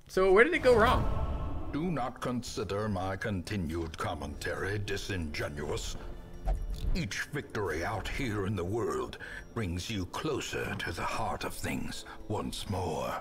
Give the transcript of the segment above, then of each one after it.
So where did it go wrong? Do not consider my continued commentary disingenuous. Each victory out here in the world brings you closer to the heart of things once more.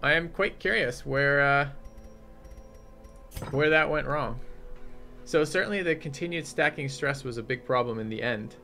I am quite curious where that went wrong. So certainly the continued stacking stress was a big problem in the end.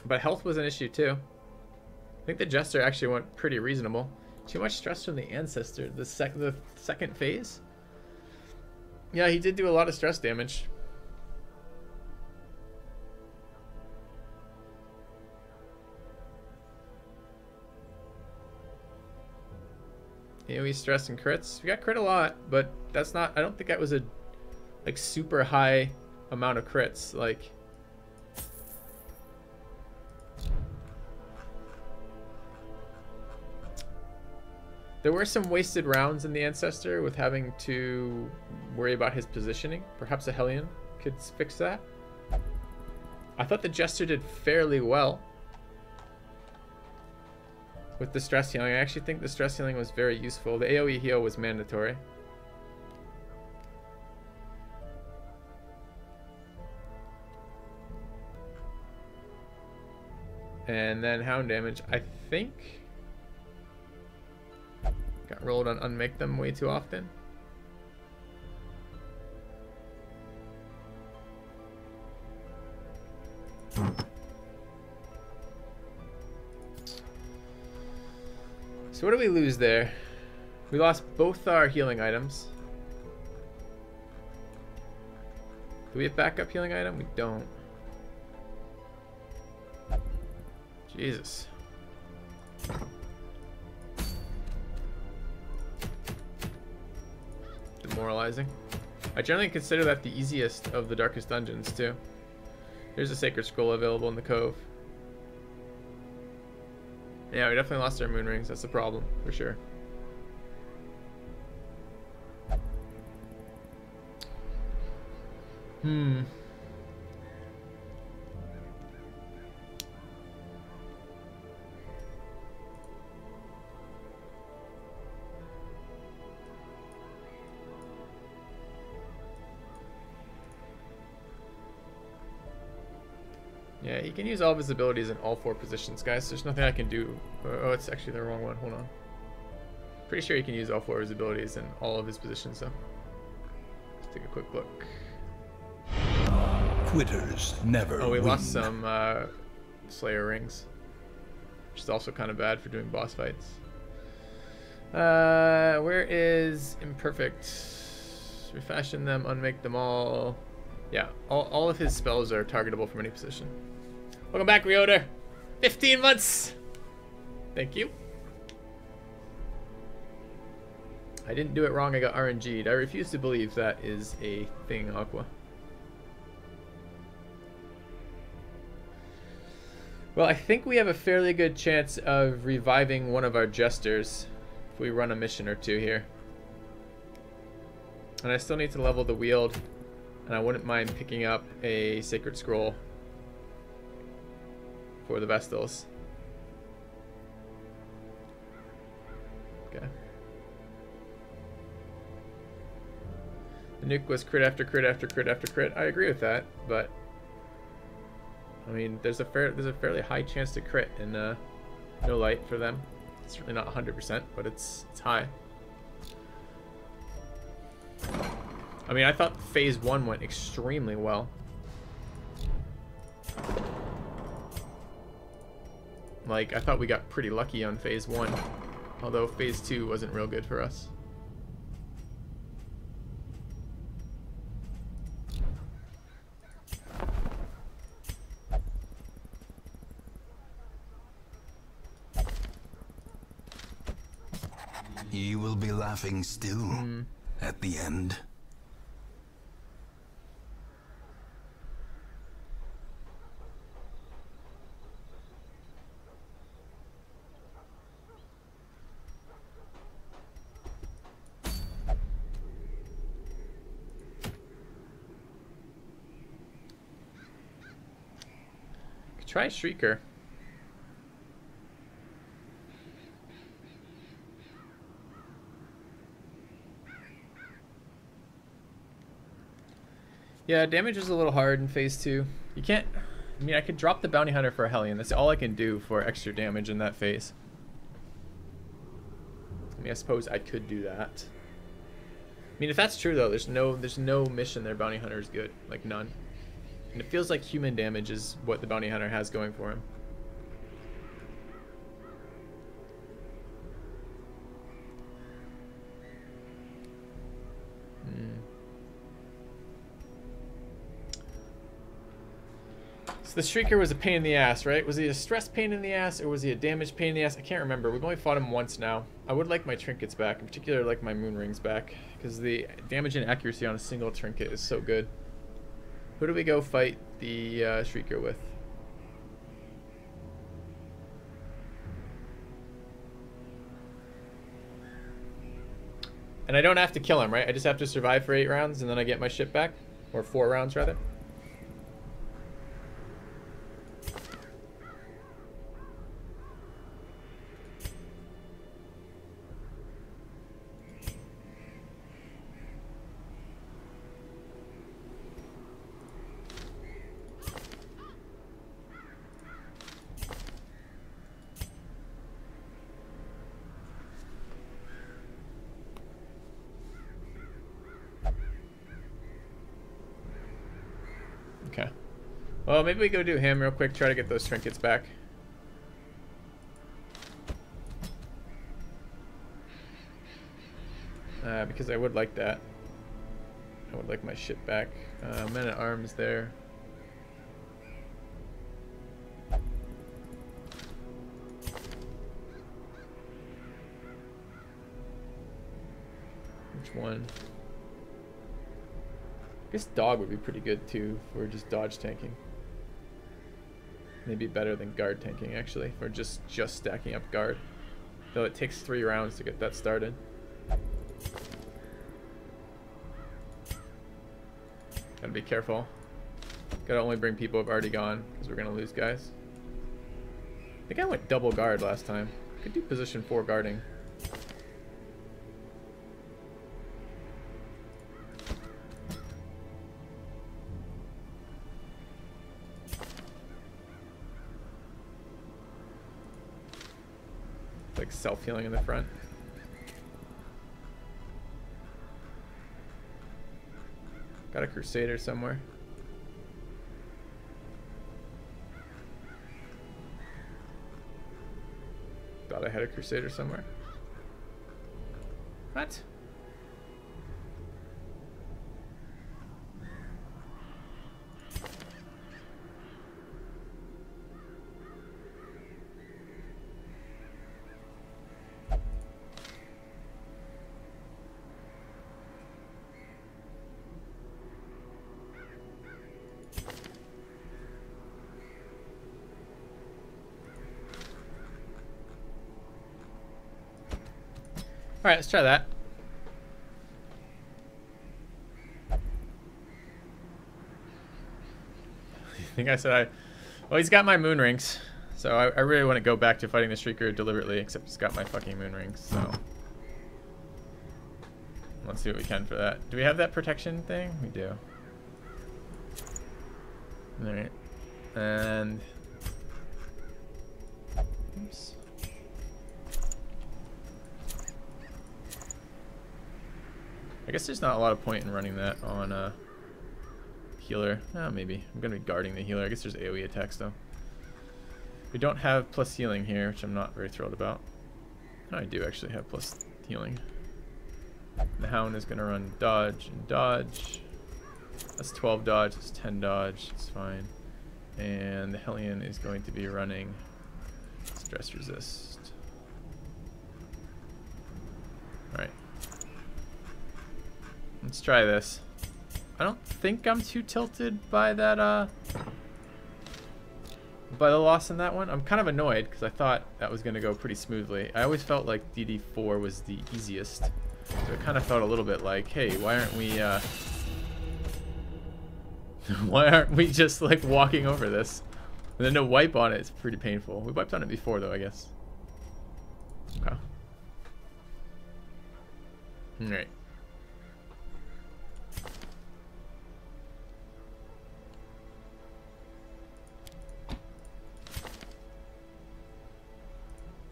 But health was an issue too. I think the Jester actually went pretty reasonable. Too much stress from the Ancestor, the second phase. Yeah, he did do a lot of stress damage. AoE stress and crits. We got crit a lot, but that's not, I don't think that was a like super high amount of crits. Like, there were some wasted rounds in the Ancestor with having to worry about his positioning. Perhaps a Hellion could fix that. I thought the Jester did fairly well with the stress healing. I actually think the stress healing was very useful. The AoE heal was mandatory. And then Hound damage, I think, got rolled on unmake them way too often. So what did we lose there? We lost both our healing items. Do we have backup healing item? We don't. Jesus. Demoralizing. I generally consider that the easiest of the darkest dungeons too. There's a sacred scroll available in the cove. Yeah, we definitely lost our moon rings. That's the problem, for sure. Yeah, he can use all of his abilities in all 4 positions, guys. There's nothing I can do. Oh, it's actually the wrong one. Hold on. Pretty sure he can use all 4 of his abilities in all of his positions, though. Let's take a quick look. Quitters never Oh, we win. lost some Slayer rings, which is also kind of bad for doing boss fights. Where is Imperfect? Refashion them, unmake them all. Yeah, all of his spells are targetable from any position. Welcome back, Reoder. 15 months. Thank you. I didn't do it wrong. I got RNG'd. I refuse to believe that is a thing, Aqua. Well, I think we have a fairly good chance of reviving one of our Jesters if we run a mission or 2 here. And I still need to level the Wield, and I wouldn't mind picking up a Sacred Scroll for the Vestals. Okay. The nuke was crit after crit after crit after crit. I agree with that, but I mean, there's a fairly high chance to crit in No Light for them. It's certainly not 100%, but it's high. I mean, I thought phase 1 went extremely well. Like, I thought we got pretty lucky on phase 1, although phase 2 wasn't real good for us. You will be laughing still at the end. Try Shrieker. Yeah, damage is a little hard in phase 2. You can't... I mean, I could drop the bounty hunter for a Hellion. That's all I can do for extra damage in that phase. I mean, I suppose I could do that. I mean, if that's true though, there's no mission their bounty hunter is good, like none. And it feels like human damage is what the bounty hunter has going for him. So the Shrieker was a pain in the ass, right? Was he a stress pain in the ass, or was he a damage pain in the ass? I can't remember. We've only fought him once now. I would like my trinkets back, in particular like my moon rings back, because the damage and accuracy on a single trinket is so good. Who do we go fight the Shrieker with? And I don't have to kill him, right? I just have to survive for 8 rounds and then I get my ship back? Or 4 rounds, rather. Okay. Well, maybe we go do him real quick, try to get those trinkets back. Because I would like that. I would like my ship back. Men at arms there. Which one? I guess dog would be pretty good too for just dodge tanking. Maybe better than guard tanking actually, for just stacking up guard. Though it takes 3 rounds to get that started. Gotta be careful. Gotta only bring people who've already gone, because we're gonna lose guys. I think I went double guard last time. Could do position 4 guarding. Like self-healing in the front. Got a Crusader somewhere. Thought I had a Crusader somewhere. What? Alright, let's try that. I think I said well, he's got my moon rings. So I really want to go back to fighting the Shrieker deliberately, except he's got my fucking moon rings, so. Let's see what we can for that. Do we have that protection thing? We do. Alright. And... oops. I guess there's not a lot of point in running that on healer. Oh, maybe. I'm going to be guarding the healer. I guess there's AoE attacks, though. We don't have plus healing here, which I'm not very thrilled about. Oh, I do actually have plus healing. The Hound is going to run dodge and dodge. That's 12 dodge. That's 10 dodge. It's fine. And the Hellion is going to be running stress resist. Alright. Let's try this. I don't think I'm too tilted by that, by the loss in that one. I'm kind of annoyed because I thought that was going to go pretty smoothly. I always felt like DD4 was the easiest. So it kind of felt a little bit like, hey, why aren't we, why aren't we just like walking over this? And then to wipe on it, it's pretty painful. We wiped on it before though, I guess. Okay. Alright.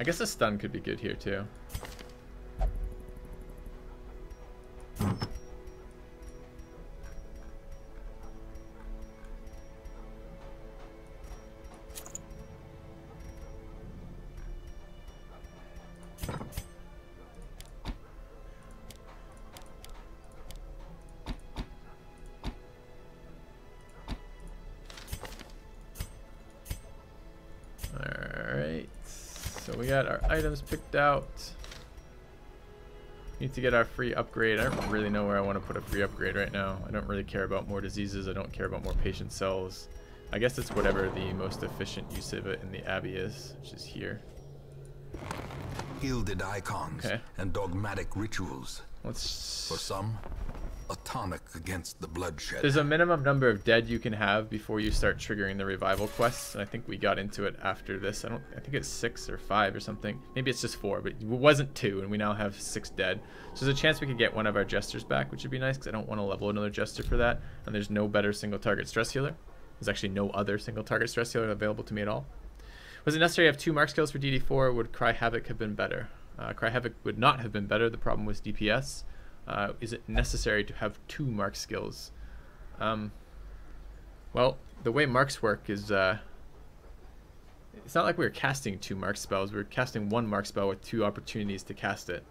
I guess a stun could be good here too. We got our items picked out. Need to get our free upgrade. I don't really know where I want to put a free upgrade right now. I don't really care about more diseases. I don't care about more patient cells. I guess it's whatever the most efficient use of it in the Abbey is, which is here. Gilded icons and dogmatic rituals. Let's... For some, a tonic against the bloodshed. There's a minimum number of dead you can have before you start triggering the revival quests. And I think we got into it after this. I think it's 6 or 5 or something. Maybe it's just 4, but it wasn't 2, and we now have 6 dead. So there's a chance we could get one of our jesters back, which would be nice because I don't want to level another jester for that. And there's no better single target stress healer. There's actually no other single target stress healer available to me at all. Was it necessary to have 2 mark skills for DD4? Would Cry Havoc have been better? Cry Havoc would not have been better. The problem was DPS. Is it necessary to have 2 mark skills? Well, the way marks work is it's not like we were casting 2 mark spells. We were casting 1 mark spell with 2 opportunities to cast it.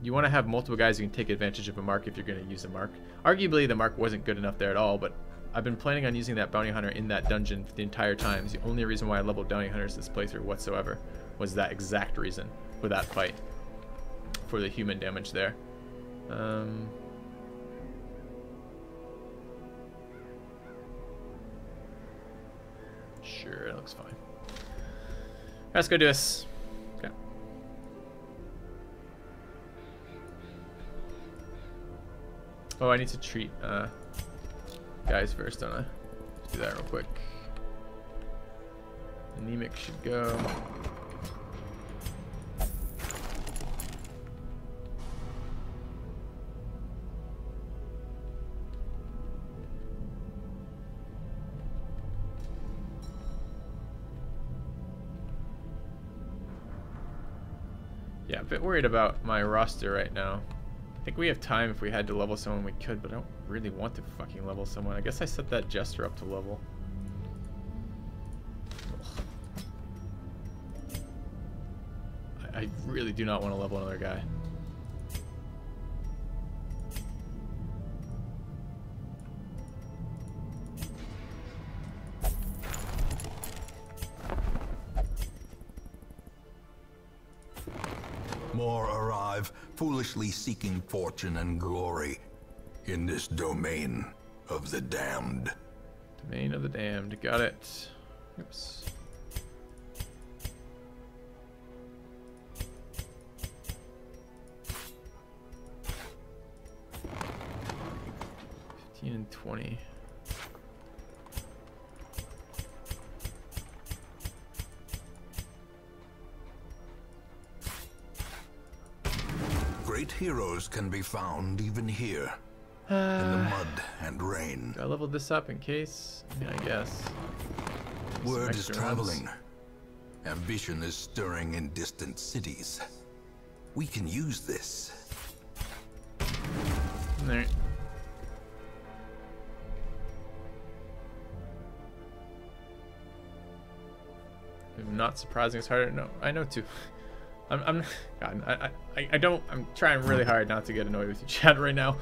You want to have multiple guys who can take advantage of a mark if you're going to use a mark. Arguably, the mark wasn't good enough there at all, but I've been planning on using that bounty hunter in that dungeon the entire time. It's the only reason why I leveled bounty hunters this playthrough whatsoever was that exact reason for that fight. For the human damage there. Sure, it looks fine. Let's go do this. Okay. Oh, I need to treat guys first, don't I? Let's do that real quick. Anemic should go. Yeah, I'm a bit worried about my roster right now. I think we have time if we had to level someone we could, but I don't really want to fucking level someone. I guess I set that jester up to level. I really do not want to level another guy. More arrive, foolishly seeking fortune and glory in this domain of the damned. Domain of the damned. Got it. Oops. And 20. Great heroes can be found even here, in the mud and rain. I leveled this up in case. I guess. Word is traveling. Ambition is stirring in distant cities. We can use this. There. Not surprising. It's harder. No, I know too. I'm trying really hard not to get annoyed with you, Chad, right now.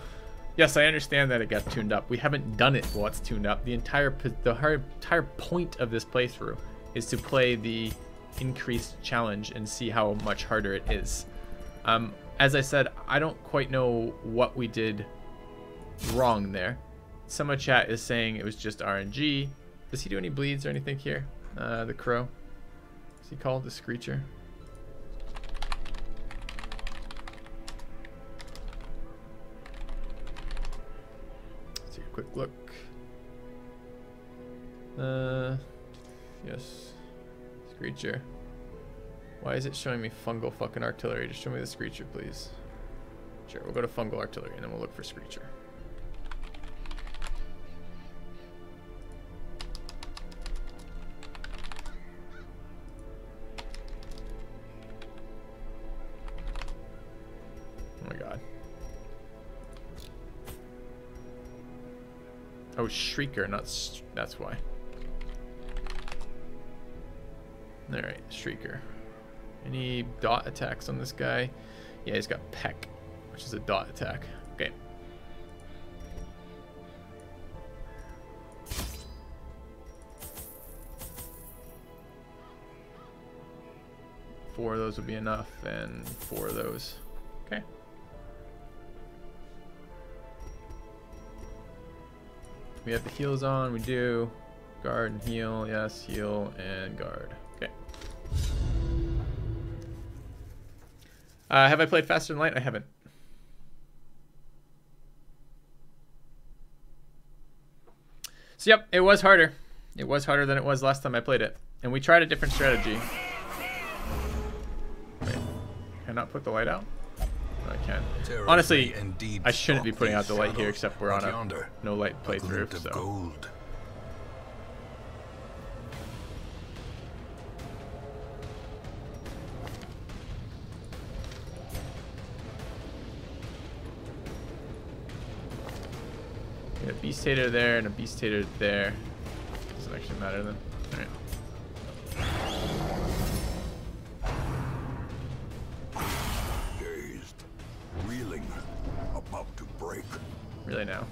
Yes, I understand that it got tuned up. We haven't done it while it's tuned up. The entire point of this playthrough is to play the increased challenge and see how much harder it is. As I said, I don't quite know what we did wrong there. Some of chat is saying it was just RNG. Does he do any bleeds or anything here? The crow. Is he called the Screecher? Let's take a quick look. Yes. Screecher. Why is it showing me fungal fucking artillery? Just show me the Screecher, please. Sure, we'll go to fungal artillery and then we'll look for Screecher. Oh, Shrieker, that's why. Alright, Shrieker. Any dot attacks on this guy? Yeah, he's got Peck, which is a dot attack. Okay. Four of those would be enough, and 4 of those. Okay. We have the heals on, we do. Guard and heal, yes, heal and guard. Okay. Have I played Faster Than Light? I haven't. So yep, it was harder. It was harder than it was last time I played it. And we tried a different strategy. Wait, can I not put the light out? No, I can. Honestly, I shouldn't be putting out the light here, except we're on a no light playthrough, so. Gold. A beast hater there and a beast hater there. Doesn't actually matter then. Alright. Dazed, reeling, about to break. Really now?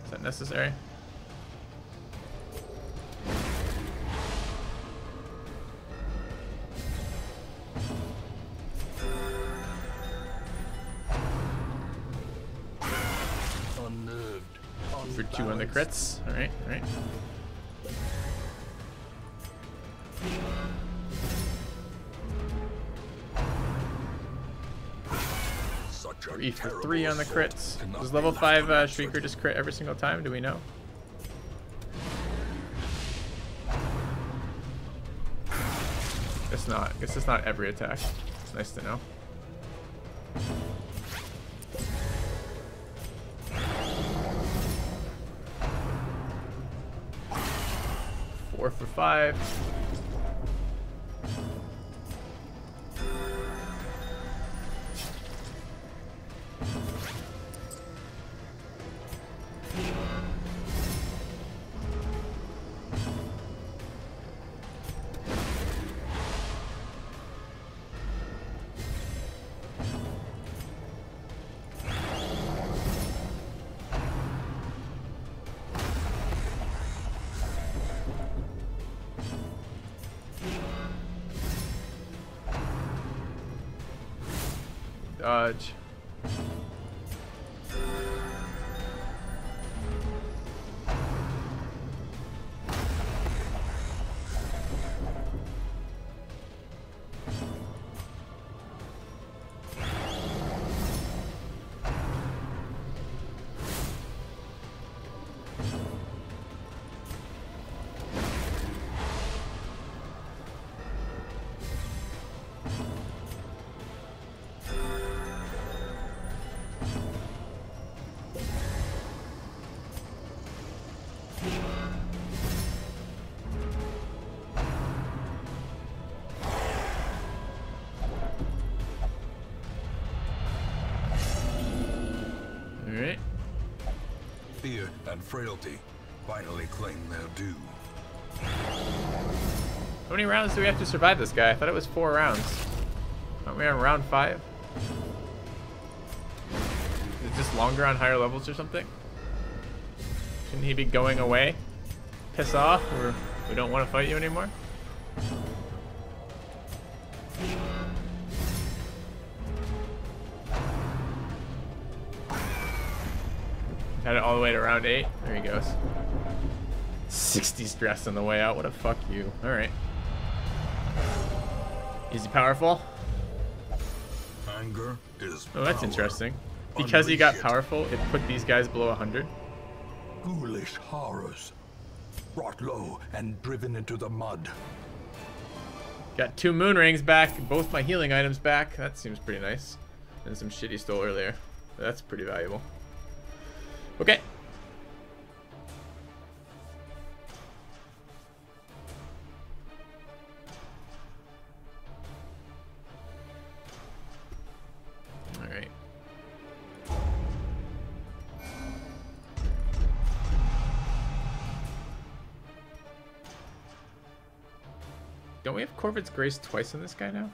Is that necessary? For 2 on the crits. Alright, alright. Three for 3 on the crits. Does level 5 Shrieker just crit every single time? Do we know? Guess not. Guess it's not every attack. It's nice to know. 4 for 5. Dodge. Fear and frailty finally claim their due. How many rounds do we have to survive this guy? I thought it was 4 rounds. Aren't we on round 5? Is it just longer on higher levels or something? Shouldn't he be going away? Piss off, or we don't want to fight you anymore? Had it all the way to round 8. There he goes. 60 stress on the way out. What a fuck you. Alright. Is he powerful? Anger is Oh, that's interesting. Because he got powerful, it put these guys below 100. Ghoulish horrors. Brought low and driven into the mud. Got 2 moon rings back, both my healing items back. That seems pretty nice. And some shit he stole earlier. That's pretty valuable. Okay. All right. Don't we have Corvid's Grace twice on this guy now?